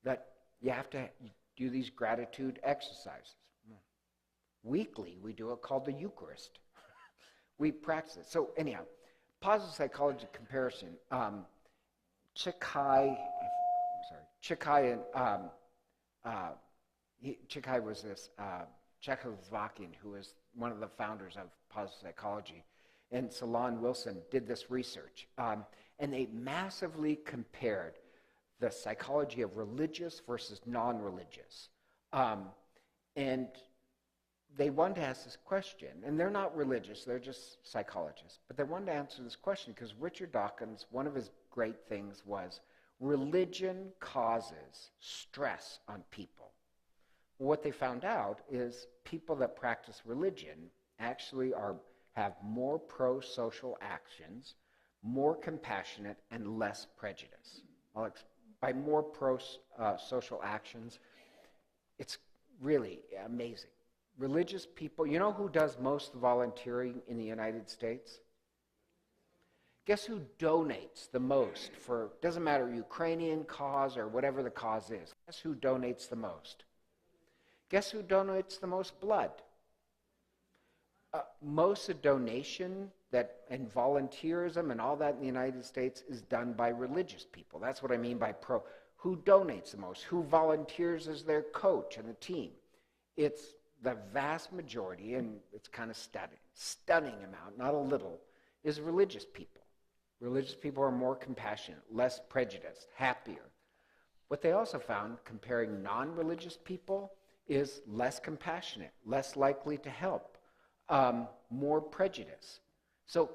That you have to do these gratitude exercises. Weekly, we do it called the Eucharist. We practice it. So anyhow, positive psychology comparison. Chikai was this Czechoslovakian who was one of the founders of positive psychology, and Solon Wilson did this research, and they massively compared the psychology of religious versus non-religious, and they wanted to ask this question, and they're not religious, they're just psychologists, but they wanted to answer this question because Richard Dawkins, one of his great things was religion causes stress on people. What they found out is people that practice religion actually have more pro-social actions, more compassionate, and less prejudice. By more pro-social actions, it's really amazing. Religious people, you know who does most volunteering in the United States? Guess who donates the most for, doesn't matter, Ukrainian cause or whatever the cause is. Guess who donates the most? Guess who donates the most blood? Most of donation and volunteerism and all that in the United States is done by religious people. That's what I mean by pro. Who donates the most? Who volunteers as their coach and the team? It's the vast majority, and it's kind of stunning amount, not a little, is religious people. Religious people are more compassionate, less prejudiced, happier. What they also found, comparing non-religious people, is less compassionate, less likely to help, more prejudice. So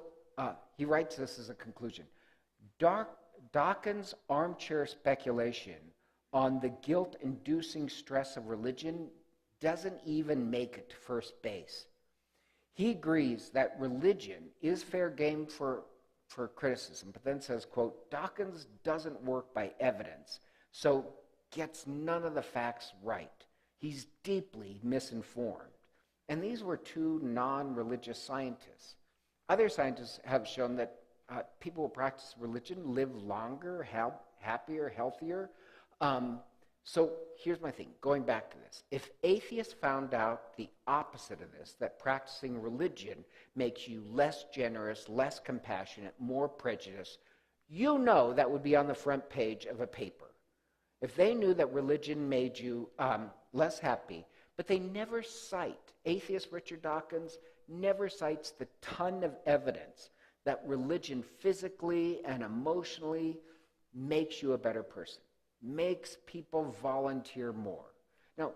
he writes this as a conclusion. Dawkins' armchair speculation on the guilt-inducing stress of religion doesn't even make it to first base. He agrees that religion is fair game for criticism, but then says, quote, Dawkins doesn't work by evidence, so gets none of the facts right. He's deeply misinformed. And these were two non-religious scientists. Other scientists have shown that people who practice religion live longer, happier, healthier. So here's my thing, going back to this. If atheists found out the opposite of this, that practicing religion makes you less generous, less compassionate, more prejudiced, you know that would be on the front page of a paper. If they knew that religion made you less happy, but they never cite, atheist Richard Dawkins never cites the ton of evidence that religion physically and emotionally makes you a better person, makes people volunteer more. Now,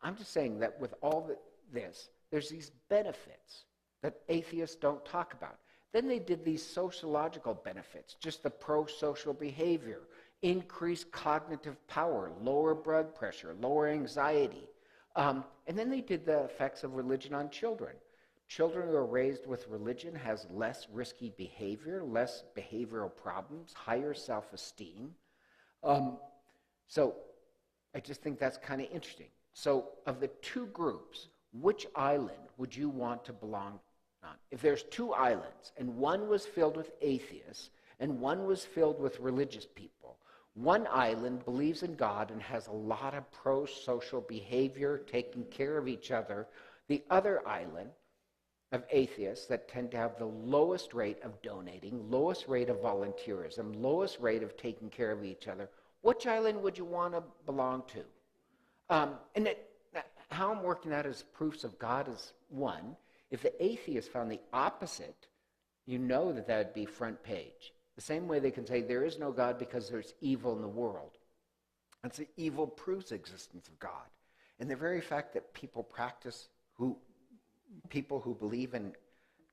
I'm just saying that with all this, there's these benefits that atheists don't talk about. Then they did these sociological benefits, just the pro-social behavior, increased cognitive power, lower blood pressure, lower anxiety. And then they did the effects of religion on children. Children who are raised with religion has less risky behavior, less behavioral problems, higher self-esteem. So I just think that's kind of interesting. So of the two groups, which island would you want to belong on? If there's two islands, and one was filled with atheists, and one was filled with religious people, one island believes in God and has a lot of pro-social behavior, taking care of each other. The other island of atheists that tend to have the lowest rate of donating, lowest rate of volunteerism, lowest rate of taking care of each other, which island would you want to belong to? How I'm working out as proofs of God is, one, if the atheist found the opposite, you know that would be front page. The same way they can say there is no God because there's evil in the world. And so evil proves the existence of God. And the very fact that people who believe in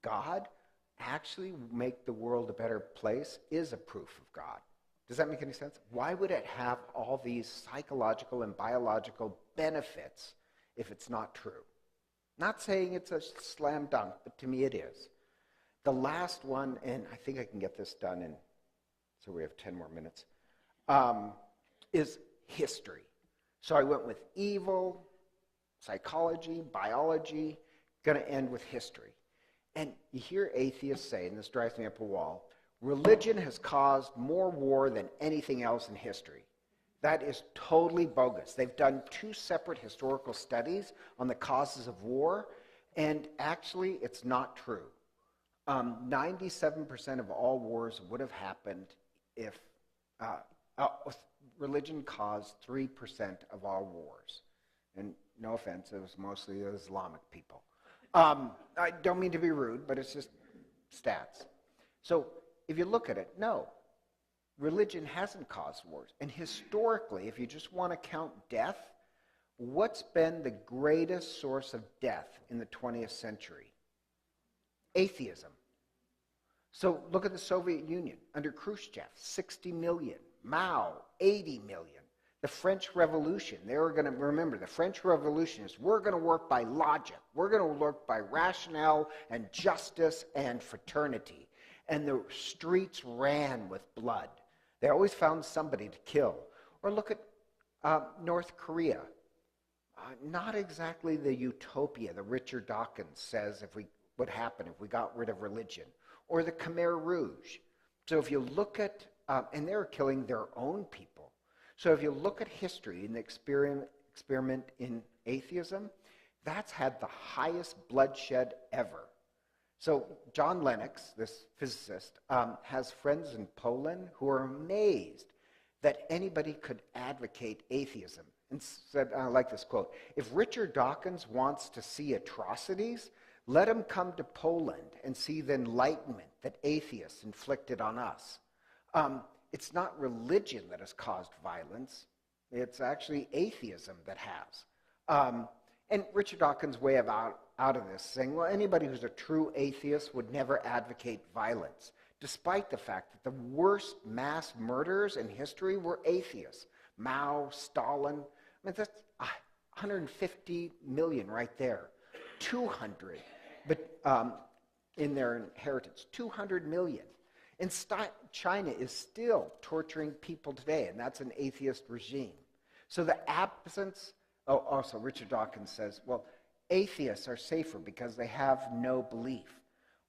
God actually make the world a better place is a proof of God. Does that make any sense? Why would it have all these psychological and biological benefits if it's not true? Not saying it's a slam dunk, but to me it is. The last one, and I think I can get this done in, so we have 10 more minutes, is history. So I went with evil, psychology, biology, going to end with history. And you hear atheists say, and this drives me up a wall, religion has caused more war than anything else in history. That is totally bogus. They've done 2 separate historical studies on the causes of war, and actually it's not true. 97% of all wars would have happened if religion caused 3% of all wars. And no offense, it was mostly the Islamic people. I don't mean to be rude, but it's just stats. So if you look at it, no, religion hasn't caused wars. And historically, if you just want to count death, what's been the greatest source of death in the 20th century? Atheism. So look at the Soviet Union. Under Khrushchev, 60 million. Mao, 80 million. The French Revolution, they were going to, remember, the French Revolution is, we're going to work by logic. We're going to work by rationale and justice and fraternity. And the streets ran with blood. They always found somebody to kill. Or look at North Korea. Not exactly the utopia that Richard Dawkins says would happen if we got rid of religion. Or the Khmer Rouge. So if you look at, and they were killing their own people. So if you look at history and the experiment in atheism, that's had the highest bloodshed ever. So John Lennox, this physicist, has friends in Poland who are amazed that anybody could advocate atheism. And said, I like this quote, if Richard Dawkins wants to see atrocities, let him come to Poland and see the enlightenment that atheists inflicted on us. It's not religion that has caused violence. It's actually atheism that has. And Richard Dawkins' way of out of this, saying, well, anybody who's a true atheist would never advocate violence, despite the fact that the worst mass murderers in history were atheists. Mao, Stalin, I mean, that's 150 million right there. 200, but in their inheritance, 200 million. And China is still torturing people today, and that's an atheist regime. So the absence, also Richard Dawkins says, well, atheists are safer because they have no belief.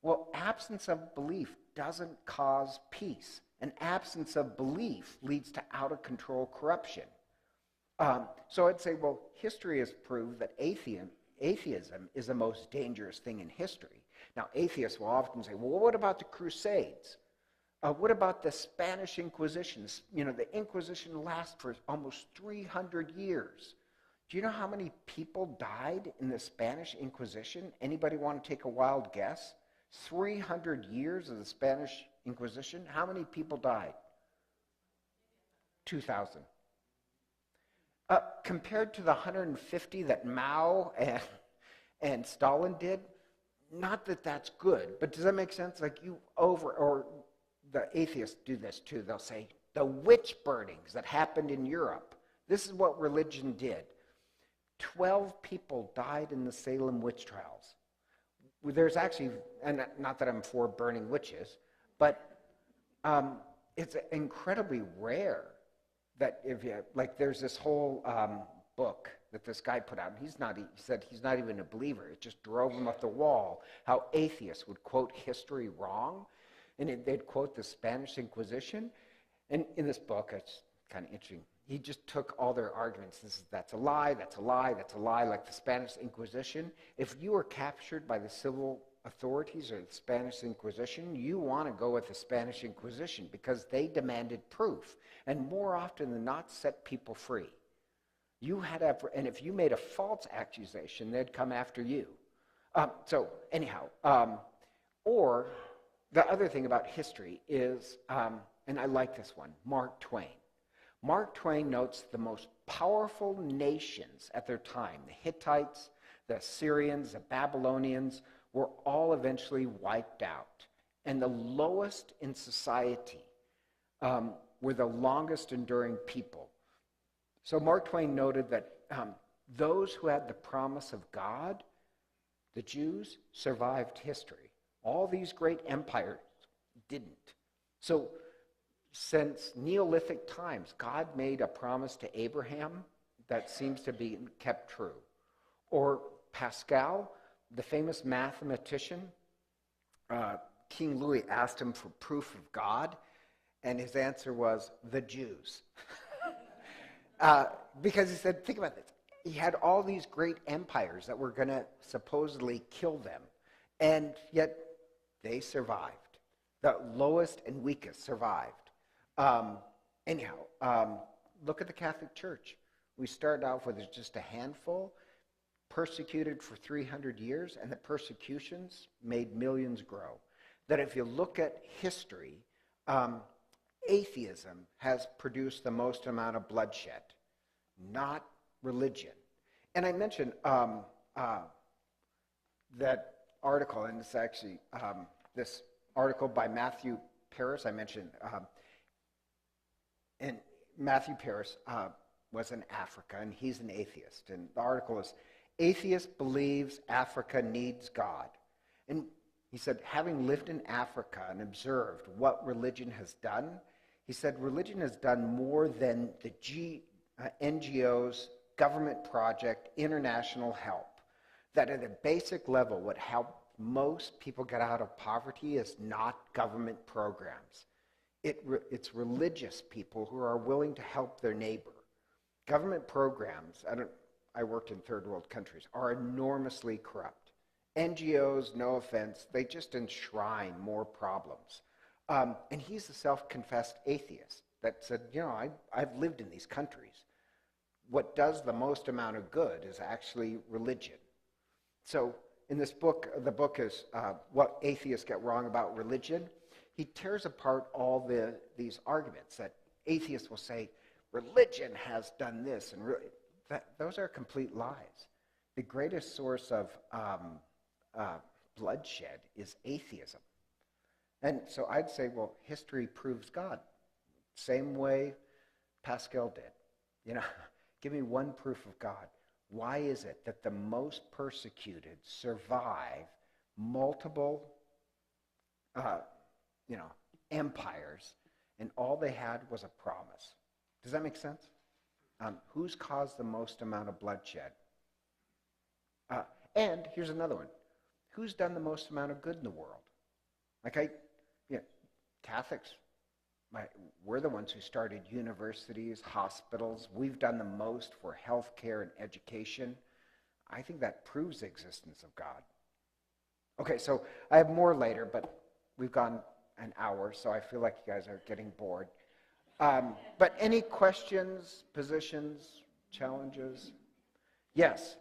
Well, absence of belief doesn't cause peace. An absence of belief leads to out-of-control corruption. So I'd say, well, history has proved that atheism is the most dangerous thing in history. Now, atheists will often say, well, what about the Crusades? What about the Spanish Inquisition? You know, the Inquisition lasts for almost 300 years. Do you know how many people died in the Spanish Inquisition? Anybody want to take a wild guess? 300 years of the Spanish Inquisition, how many people died? 2,000. Compared to the 150 that Mao and Stalin did, not that that's good, but does that make sense? Like or the atheists do this too. They'll say, the witch burnings that happened in Europe, this is what religion did. 12 people died in the Salem witch trials. There's actually, and not that I'm for burning witches, but it's incredibly rare that if you, like there's this whole book that this guy put out, he said he's not even a believer. It just drove him up the wall, how atheists would quote history wrong, and they'd quote the Spanish Inquisition. And in this book, it's kind of interesting, he just took all their arguments. That's a lie, that's a lie, that's a lie, like the Spanish Inquisition. If you were captured by the civil authorities or the Spanish Inquisition, you want to go with the Spanish Inquisition because they demanded proof and more often than not set people free. You had to, and if you made a false accusation, they'd come after you. Or the other thing about history is, and I like this one, Mark Twain. Mark Twain notes the most powerful nations at their time, the Hittites, the Assyrians, the Babylonians, were all eventually wiped out. And the lowest in society were the longest enduring people. So Mark Twain noted that those who had the promise of God, the Jews, survived history. All these great empires didn't. So since Neolithic times, God made a promise to Abraham that seems to be kept true. Or Pascal, the famous mathematician, King Louis asked him for proof of God, and his answer was the Jews. Because he said, think about this. He had all these great empires that were going to supposedly kill them, and yet they survived. The lowest and weakest survived. Look at the Catholic Church. We started off with just a handful, persecuted for 300 years, and the persecutions made millions grow. That if you look at history, atheism has produced the most amount of bloodshed, not religion. And I mentioned that article, and it's actually this article by Matthew Paris. I mentioned, and Matthew Paris was in Africa, and he's an atheist. And the article is, "Atheist believes Africa needs God." And he said, having lived in Africa and observed what religion has done, he said, religion has done more than the NGOs, government project, international help. That at a basic level, what helped most people get out of poverty is not government programs. It's religious people who are willing to help their neighbor. Government programs, I worked in third world countries, are enormously corrupt. NGOs, no offense, they just enshrine more problems. And he's a self-confessed atheist that said, I've lived in these countries. What does the most amount of good is actually religion. So in this book, the book is What Atheists Get Wrong About Religion. He tears apart all these arguments that atheists will say, religion has done this, and those are complete lies. The greatest source of bloodshed is atheism. And so I'd say, well, history proves God. Same way Pascal did. Give me one proof of God. Why is it that the most persecuted survive multiple, empires, and all they had was a promise? Does that make sense? Who's caused the most amount of bloodshed? And here's another one. Who's done the most amount of good in the world? Catholics, we're the ones who started universities, hospitals. We've done the most for healthcare and education. I think that proves the existence of God. Okay, so I have more later, but we've gone an hour, so I feel like you guys are getting bored. But any questions, positions, challenges? Yes.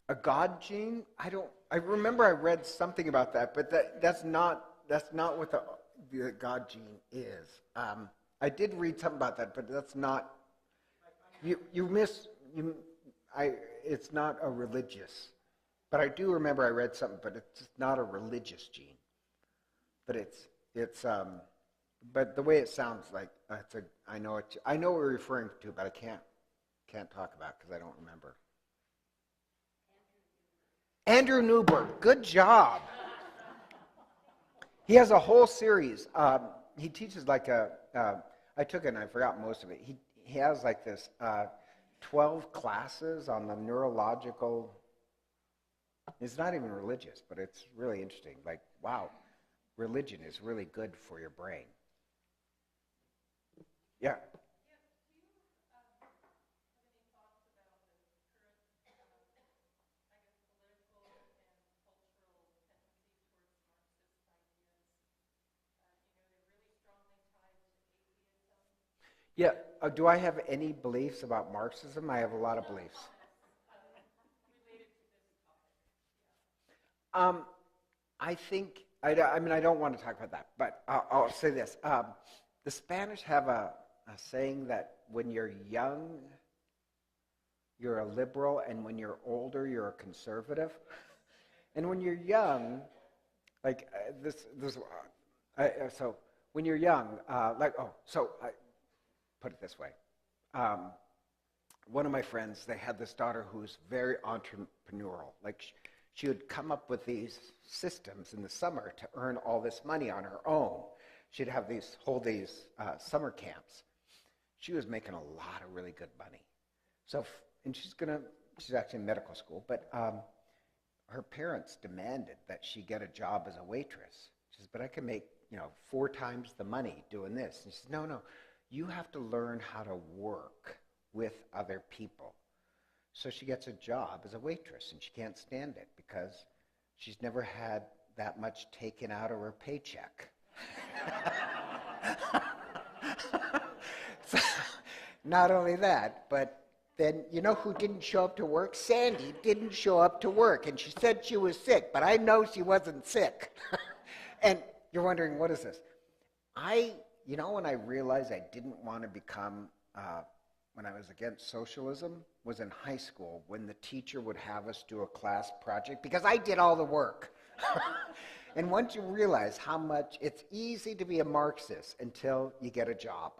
A God gene? I remember I read something about that, but that's not what the God gene is. I did read something about that, but that's not. It's not a religious. But I do remember I read something, but it's not a religious gene. But but the way it sounds like I know what you're referring to, but I can't talk about it because I don't remember. Andrew Newberg, good job. He has a whole series. He teaches I took it and I forgot most of it. He has like this 12 classes on the neurological. It's not even religious, but it's really interesting. Like, wow, religion is really good for your brain. Yeah. Yeah. Do I have any beliefs about Marxism? I have a lot of beliefs. I think, I mean, I don't want to talk about that, but I'll say this. The Spanish have a saying that when you're young, you're a liberal, and when you're older, you're a conservative. And when you're young, like so when you're young, I put it this way. One of my friends, they had this daughter who's very entrepreneurial. Like, she would come up with these systems in the summer to earn all this money on her own. She'd have hold these summer camps. She was making a lot of really good money. So, and she's actually in medical school, but her parents demanded that she get a job as a waitress. She says, but I can make, 4 times the money doing this. And she says, no, you have to learn how to work with other people. So she gets a job as a waitress, and she can't stand it because she's never had that much taken out of her paycheck. So, not only that, but then, you know who didn't show up to work? Sandy didn't show up to work, and she said she was sick, but I know she wasn't sick. And you're wondering, what is this? When I realized I didn't want to become, when I was against socialism, was in high school when the teacher would have us do a class project because I did all the work. And once you realize how much, it's easy to be a Marxist until you get a job.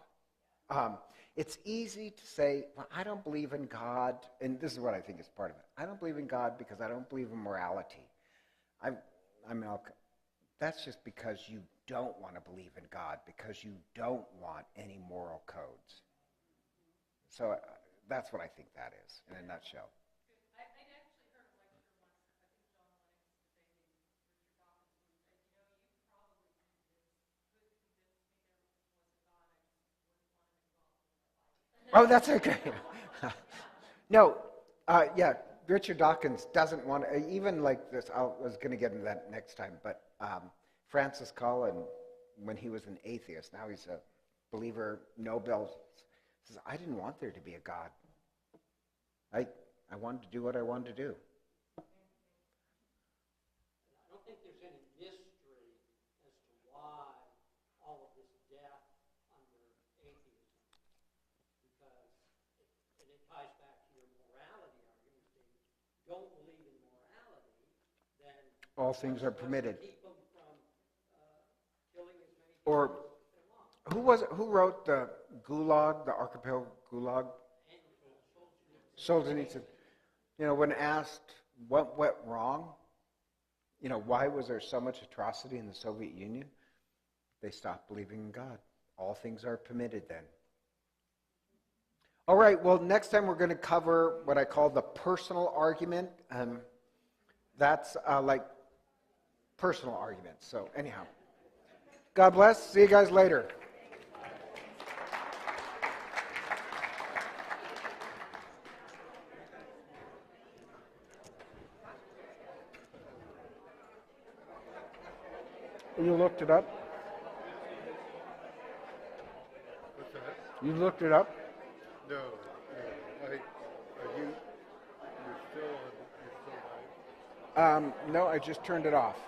It's easy to say, well, I don't believe in God, and this is what I think is part of it. I don't believe in God because I don't believe in morality. That's just because you don't want to believe in God, because you don't want any moral codes. So that's what I think that is, in a nutshell. I actually heard a lecture once, I think John Lennox debating Richard Dawkins, who said, you probably could convince me there was a God, I just wouldn't want him involved in my life. Oh, that's okay. No, Richard Dawkins doesn't want to, even like this, I was going to get into that next time, but Francis Collin, when he was an atheist, now he's a believer, Nobel, says, I didn't want there to be a God. I wanted to do what I wanted to do. I don't think there's any mystery as to why all of this death under atheism, because it ties back to your morality argument. If you don't believe in morality, then all things are permitted. Keep them from killing as many people Or as they want. who wrote the Gulag, the archipelago Gulag? Solzhenitsyn. When asked what went wrong, why was there so much atrocity in the Soviet Union? They stopped believing in God. All things are permitted then. All right, well, next time we're going to cover what I call the personal argument. That's like personal arguments. So anyhow, God bless. See you guys later. You looked it up? What's that? You looked it up? No. Are you? You're still live? No, I just turned it off.